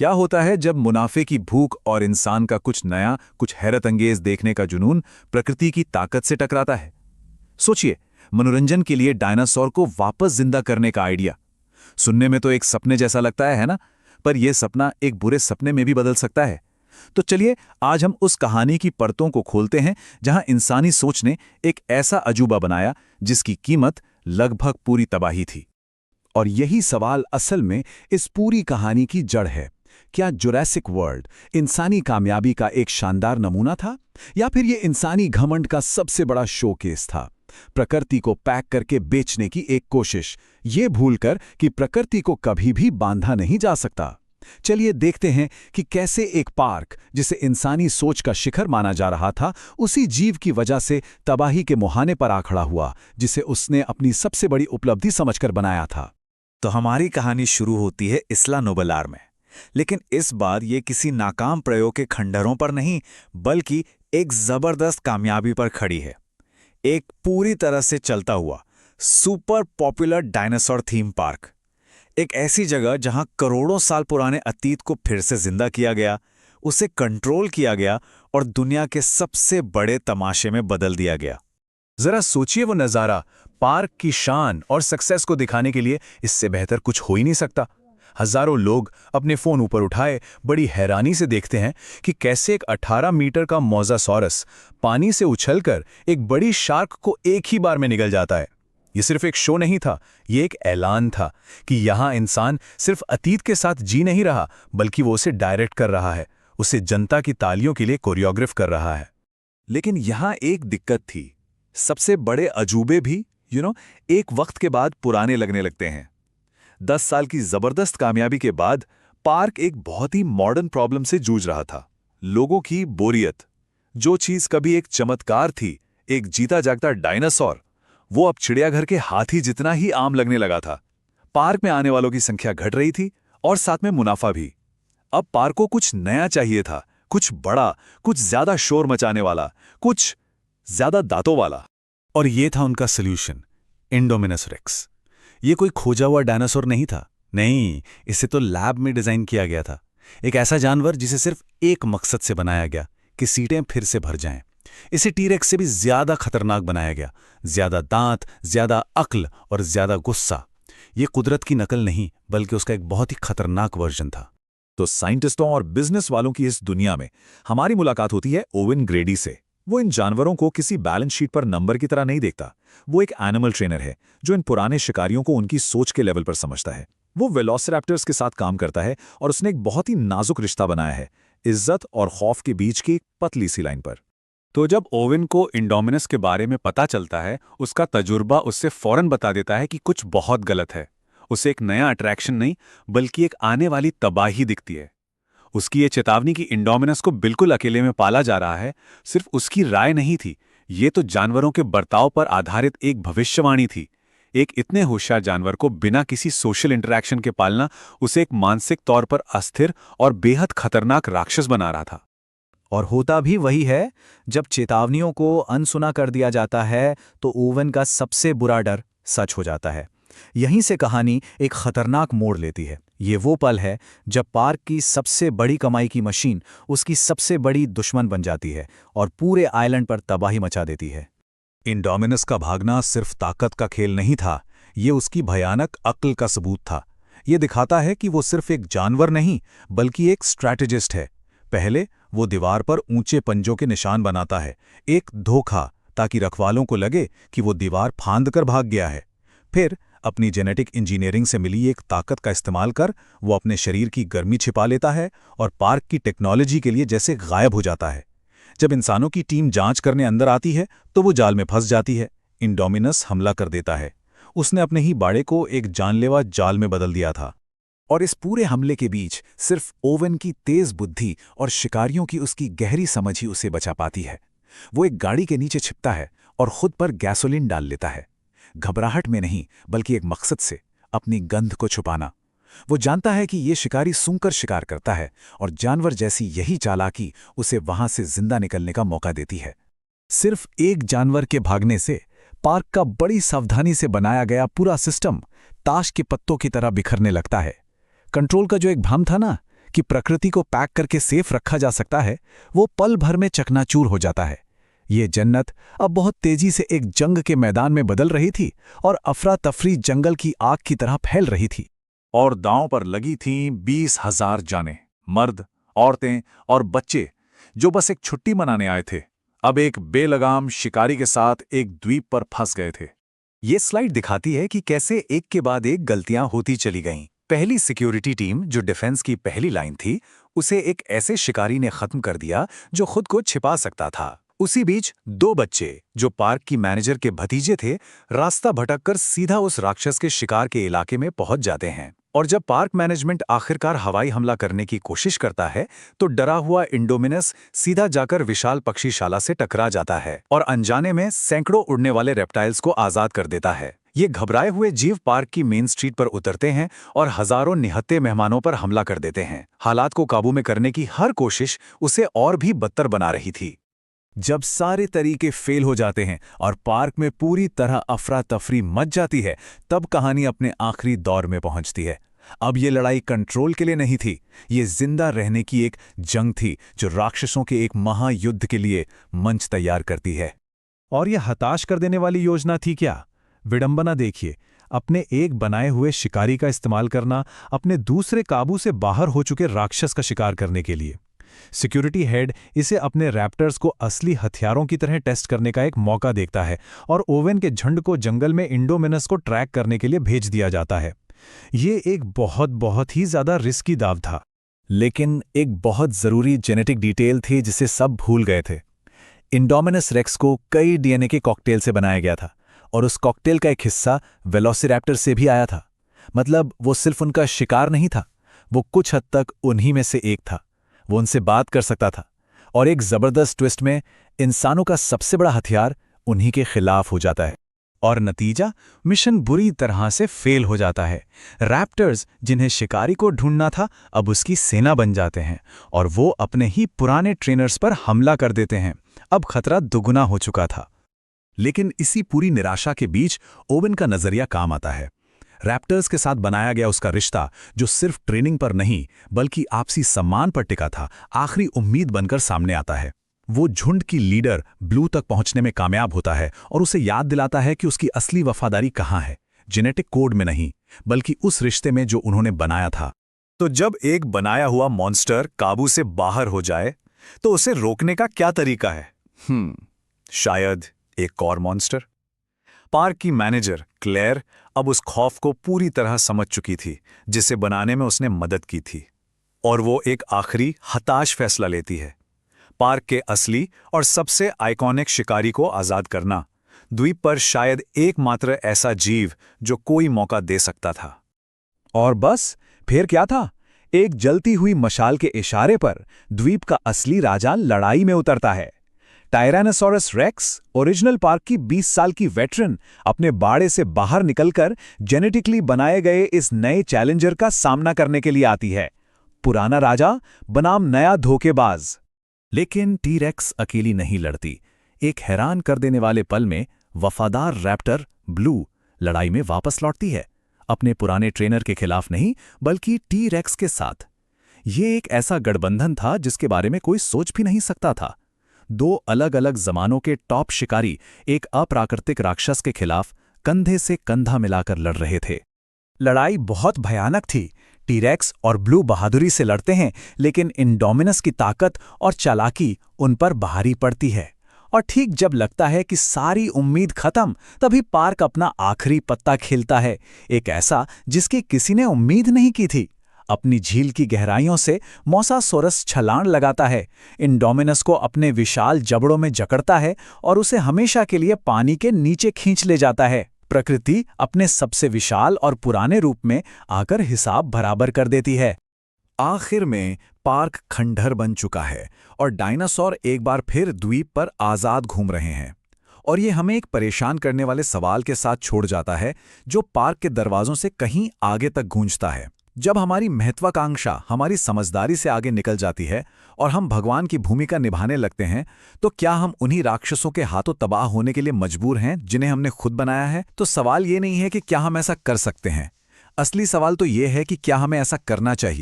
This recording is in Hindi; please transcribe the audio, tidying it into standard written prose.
क्या होता है जब मुनाफे की भूख और इंसान का कुछ नया, कुछ हैरत अंगेज देखने का जुनून प्रकृति की ताकत से टकराता है। सोचिए, मनोरंजन के लिए डायनासोर को वापस जिंदा करने का आइडिया सुनने में तो एक सपने जैसा लगता है ना? पर यह सपना एक बुरे सपने में भी बदल सकता है। तो चलिए आज हम उस कहानी की परतों को खोलते हैं जहां इंसानी सोच ने एक ऐसा अजूबा बनाया जिसकी कीमत लगभग पूरी तबाही थी। और यही सवाल असल में इस पूरी कहानी की जड़ है। क्या जुरासिक वर्ल्ड इंसानी कामयाबी का एक शानदार नमूना था, या फिर ये इंसानी घमंड का सबसे बड़ा शोकेस था? प्रकृति को पैक करके बेचने की एक कोशिश, ये भूलकर कि प्रकृति को कभी भी बांधा नहीं जा सकता। चलिए देखते हैं कि कैसे एक पार्क जिसे इंसानी सोच का शिखर माना जा रहा था, उसी जीव की वजह से तबाही के मुहाने पर आ खड़ा हुआ जिसे उसने अपनी सबसे बड़ी उपलब्धि समझकर बनाया था। तो हमारी कहानी शुरू होती है इस्ला नोबेलार में, लेकिन इस बार ये किसी नाकाम प्रयोग के खंडहरों पर नहीं, बल्कि एक जबरदस्त कामयाबी पर खड़ी है। एक पूरी तरह से चलता हुआ super popular dinosaur theme park, एक ऐसी जगह जहां करोड़ों साल पुराने अतीत को फिर से जिंदा किया गया, उसे कंट्रोल किया गया और दुनिया के सबसे बड़े तमाशे में बदल दिया गया। जरा सोचिए वो नज़ारा। पार्क की शान और सक्सेस को दिखाने के लिए इससे बेहतर कुछ हो ही नहीं सकता। हजारों लोग अपने फोन ऊपर उठाए बड़ी हैरानी से देखते हैं कि कैसे एक 18 मीटर का मोज़ासॉरस पानी से उछलकर एक बड़ी शार्क को एक ही बार में निगल जाता है। ये सिर्फ एक शो नहीं था, ये एक ऐलान था कि यहाँ इंसान सिर्फ अतीत के साथ जी नहीं रहा, बल्कि वो उसे डायरेक्ट कर रहा है, उसे जनता की तालियों के लिए कोरियोग्राफ कर रहा है। लेकिन यहाँ एक दिक्कत थी। सबसे बड़े अजूबे भी एक वक्त के बाद पुराने लगने लगते हैं। 10 साल की जबरदस्त कामयाबी के बाद पार्क एक बहुत ही मॉडर्न प्रॉब्लम से जूझ रहा था। लोगों की बोरियत। जो चीज कभी एक चमत्कार थी, एक जीता जागता डायनासोर, वो अब चिड़ियाघर के हाथी जितना ही आम लगने लगा था। पार्क में आने वालों की संख्या घट रही थी और साथ में मुनाफा भी। अब पार्क को कुछ नया चाहिए था, कुछ बड़ा, कुछ ज्यादा शोर मचाने वाला, कुछ ज्यादा दांतों वाला। और ये था उनका सॉल्यूशन, इंडोमिनस रेक्स। ये कोई खोजा हुआ डायनासोर नहीं था, नहीं, इसे तो लैब में डिजाइन किया गया था। एक ऐसा जानवर जिसे सिर्फ एक मकसद से बनाया गया कि सीटें फिर से भर जाएं। इसे टी-रेक्स से भी ज्यादा खतरनाक बनाया गया, ज्यादा दांत, ज्यादा अक्ल और ज्यादा गुस्सा। ये कुदरत की नकल नहीं, बल्कि उसका एक बहुत ही खतरनाक वर्जन था। तो साइंटिस्टों और बिजनेस वालों की इस दुनिया में हमारी मुलाकात होती है ओवेन ग्रेडी से। वो इन जानवरों को किसी बैलेंस शीट पर नंबर की तरह नहीं देखता। वो एक एनिमल ट्रेनर है जो इन पुराने शिकारियों को उनकी सोच के लेवल पर समझता है। वो वेलोसिरैप्टर्स के साथ काम करता है और उसने एक बहुत ही नाजुक रिश्ता बनाया है, इज्जत और खौफ के बीच की एक पतली सी लाइन पर। तो जब ओवेन को इंडोमिनस के बारे में पता चलता है, उसका तजुर्बा उससे फौरन बता देता है कि कुछ बहुत गलत है। उसे एक नया अट्रैक्शन नहीं, बल्कि एक आने वाली तबाही दिखती है। उसकी ये चेतावनी कि इंडोमिनस को बिल्कुल अकेले में पाला जा रहा है, सिर्फ उसकी राय नहीं थी, ये तो जानवरों के बर्ताव पर आधारित एक भविष्यवाणी थी। एक इतने होशियार जानवर को बिना किसी सोशल इंटरैक्शन के पालना उसे एक मानसिक तौर पर अस्थिर और बेहद खतरनाक राक्षस बना रहा था। और होता भी वही है। जब चेतावनियों को अनसुना कर दिया जाता है तो ओवेन का सबसे बुरा डर सच हो जाता है। यहीं से कहानी एक खतरनाक मोड़ लेती है। ये वो पल है जब पार्क की सबसे बड़ी कमाई की मशीन उसकी सबसे बड़ी दुश्मन बन जाती है और पूरे आइलैंड पर तबाही मचा देती है। इंडोमिनस का भागना सिर्फ ताकत का खेल नहीं था, ये उसकी भयानक अक्ल का सबूत था। ये दिखाता है कि वो सिर्फ एक जानवर नहीं, बल्कि एक स्ट्रैटेजिस्ट है। पहले वो दीवार पर ऊंचे पंजों के निशान बनाता है, एक धोखा, ताकि रखवालों को लगे कि वो दीवार फांद कर भाग गया है। फिर अपनी जेनेटिक इंजीनियरिंग से मिली एक ताकत का इस्तेमाल कर वो अपने शरीर की गर्मी छिपा लेता है और पार्क की टेक्नोलॉजी के लिए जैसे गायब हो जाता है। जब इंसानों की टीम जांच करने अंदर आती है तो वो जाल में फंस जाती है। इंडोमिनस हमला कर देता है। उसने अपने ही बाड़े को एक जानलेवा जाल में बदल दिया था। और इस पूरे हमले के बीच सिर्फ ओवेन की तेज बुद्धि और शिकारियों की उसकी गहरी समझ ही उसे बचा पाती है। वो एक गाड़ी के नीचे छिपता है और खुद पर गैसोलीन डाल लेता है, घबराहट में नहीं, बल्कि एक मकसद से, अपनी गंध को छुपाना। वो जानता है कि ये शिकारी सूंघकर शिकार करता है और जानवर जैसी यही चालाकी उसे वहां से जिंदा निकलने का मौका देती है। सिर्फ एक जानवर के भागने से पार्क का बड़ी सावधानी से बनाया गया पूरा सिस्टम ताश के पत्तों की तरह बिखरने लगता है। कंट्रोल का जो एक भ्रम था ना कि प्रकृति को पैक करके सेफ रखा जा सकता है, वो पल भर में चकनाचूर हो जाता है। ये जन्नत अब बहुत तेजी से एक जंग के मैदान में बदल रही थी और अफरा तफरी जंगल की आग की तरह फैल रही थी। और दांव पर लगी थीं 20,000 जानें, मर्द, औरतें और बच्चे जो बस एक छुट्टी मनाने आए थे, अब एक बेलगाम शिकारी के साथ एक द्वीप पर फंस गए थे। ये स्लाइड दिखाती है कि कैसे एक के बाद एक गलतियां होती चली गईं। पहली सिक्योरिटी टीम, जो डिफेंस की पहली लाइन थी, उसे एक ऐसे शिकारी ने खत्म कर दिया जो खुद को छिपा सकता था। उसी बीच 2 बच्चे, जो पार्क की मैनेजर के भतीजे थे, रास्ता भटककर सीधा उस राक्षस के शिकार के इलाके में पहुंच जाते हैं। और जब पार्क मैनेजमेंट आखिरकार हवाई हमला करने की कोशिश करता है, तो डरा हुआ इंडोमिनस सीधा जाकर विशाल पक्षीशाला से टकरा जाता है और अनजाने में सैकड़ों उड़ने वाले रेप्टाइल्स को आजाद कर देता है। ये घबराए हुए जीव पार्क की मेन स्ट्रीट पर उतरते हैं और हजारों निहत्थे मेहमानों पर हमला कर देते हैं। हालात को काबू में करने की हर कोशिश उसे और भी बदतर बना रही थी। जब सारे तरीके फेल हो जाते हैं और पार्क में पूरी तरह अफरा तफरी मच जाती है, तब कहानी अपने आखिरी दौर में पहुंचती है। अब ये लड़ाई कंट्रोल के लिए नहीं थी, ये जिंदा रहने की एक जंग थी जो राक्षसों के एक महायुद्ध के लिए मंच तैयार करती है। और यह हताश कर देने वाली योजना थी क्या? विडंबना देखिए, अपने एक बनाए हुए शिकारी का इस्तेमाल करना अपने दूसरे काबू से बाहर हो चुके राक्षस का शिकार करने के लिए। सिक्योरिटी हेड इसे अपने रैप्टर्स को असली हथियारों की तरह टेस्ट करने का एक मौका देखता है और ओवेन के झुंड को जंगल में इंडोमिनस को ट्रैक करने के लिए भेज दिया जाता है। ये एक बहुत ही ज्यादा रिस्की दाव था, लेकिन एक बहुत जरूरी जेनेटिक डिटेल थी जिसे सब भूल गए थे। इंडोमिनस रेक्स को कई डीएनए के कॉकटेल से बनाया गया था और उस कॉकटेल का एक हिस्सा वेलोसिरैप्टर से भी आया था। मतलब वो सिर्फ उनका शिकार नहीं था, वो कुछ हद तक उन्हीं में से एक था। वो उनसे बात कर सकता था और एक जबरदस्त ट्विस्ट में इंसानों का सबसे बड़ा हथियार उन्हीं के खिलाफ हो जाता है। और नतीजा, मिशन बुरी तरह से फेल हो जाता है। रैप्टर्स, जिन्हें शिकारी को ढूंढना था, अब उसकी सेना बन जाते हैं और वो अपने ही पुराने ट्रेनर्स पर हमला कर देते हैं। अब खतरा दुगुना हो चुका था। लेकिन इसी पूरी निराशा के बीच ओवेन का नजरिया काम आता है। रैप्टर्स के साथ बनाया गया उसका रिश्ता, जो सिर्फ ट्रेनिंग पर नहीं बल्कि आपसी सम्मान पर टिका था, आखिरी उम्मीद बनकर सामने आता है। वो झुंड की लीडर ब्लू तक पहुंचने में कामयाब होता है और उसे याद दिलाता है कि उसकी असली वफादारी कहाँ है, जेनेटिक कोड में नहीं बल्कि उस रिश्ते में जो उन्होंने बनाया था। तो जब एक बनाया हुआ मॉन्स्टर काबू से बाहर हो जाए, तो उसे रोकने का क्या तरीका है? शायद एक और मॉन्स्टर। पार्क की मैनेजर क्लेयर अब उस खौफ को पूरी तरह समझ चुकी थी जिसे बनाने में उसने मदद की थी, और वो एक आखिरी हताश फैसला लेती है। पार्क के असली और सबसे आइकॉनिक शिकारी को आजाद करना, द्वीप पर शायद एकमात्र ऐसा जीव जो कोई मौका दे सकता था। और बस फिर क्या था? एक जलती हुई मशाल के इशारे पर द्वीप का असली राजा लड़ाई में उतरता है। टायरानोसॉरस रेक्स, ओरिजिनल पार्क की 20 साल की वेटरन, अपने बाड़े से बाहर निकलकर जेनेटिकली बनाए गए इस नए चैलेंजर का सामना करने के लिए आती है। पुराना राजा बनाम नया धोखेबाज। लेकिन टी-रेक्स अकेली नहीं लड़ती। एक हैरान कर देने वाले पल में वफादार रैप्टर ब्लू लड़ाई में वापस लौटती है, अपने पुराने ट्रेनर के खिलाफ नहीं बल्कि टी-रेक्स के साथ। ये एक ऐसा गठबंधन था जिसके बारे में कोई सोच भी नहीं सकता था। 2 अलग अलग जमानों के टॉप शिकारी एक अप्राकृतिक राक्षस के खिलाफ कंधे से कंधा मिलाकर लड़ रहे थे। लड़ाई बहुत भयानक थी। टी-रेक्स और ब्लू बहादुरी से लड़ते हैं, लेकिन इंडोमिनस की ताकत और चालाकी उन पर भारी पड़ती है। और ठीक जब लगता है कि सारी उम्मीद खत्म, तभी पार्क अपना आखिरी पत्ता खेलता है, एक ऐसा जिसकी किसी ने उम्मीद नहीं की थी। अपनी झील की गहराइयों से मोसासोरस छलांग लगाता है, इंडोमिनस को अपने विशाल जबड़ों में जकड़ता है और उसे हमेशा के लिए पानी के नीचे खींच ले जाता है। प्रकृति अपने सबसे विशाल और पुराने रूप में आकर हिसाब बराबर कर देती है। आखिर में पार्क खंडहर बन चुका है और डायनासोर एक बार फिर द्वीप पर आजाद घूम रहे हैं। और ये हमें एक परेशान करने वाले सवाल के साथ छोड़ जाता है जो पार्क के दरवाजों से कहीं आगे तक गूंजता है। जब हमारी महत्वाकांक्षा हमारी समझदारी से आगे निकल जाती है और हम भगवान की भूमिका निभाने लगते हैं, तो क्या हम उन्हीं राक्षसों के हाथों तबाह होने के लिए मजबूर हैं जिन्हें हमने खुद बनाया है? तो सवाल ये नहीं है कि क्या हम ऐसा कर सकते हैं, असली सवाल तो ये है कि क्या हमें ऐसा करना चाहिए।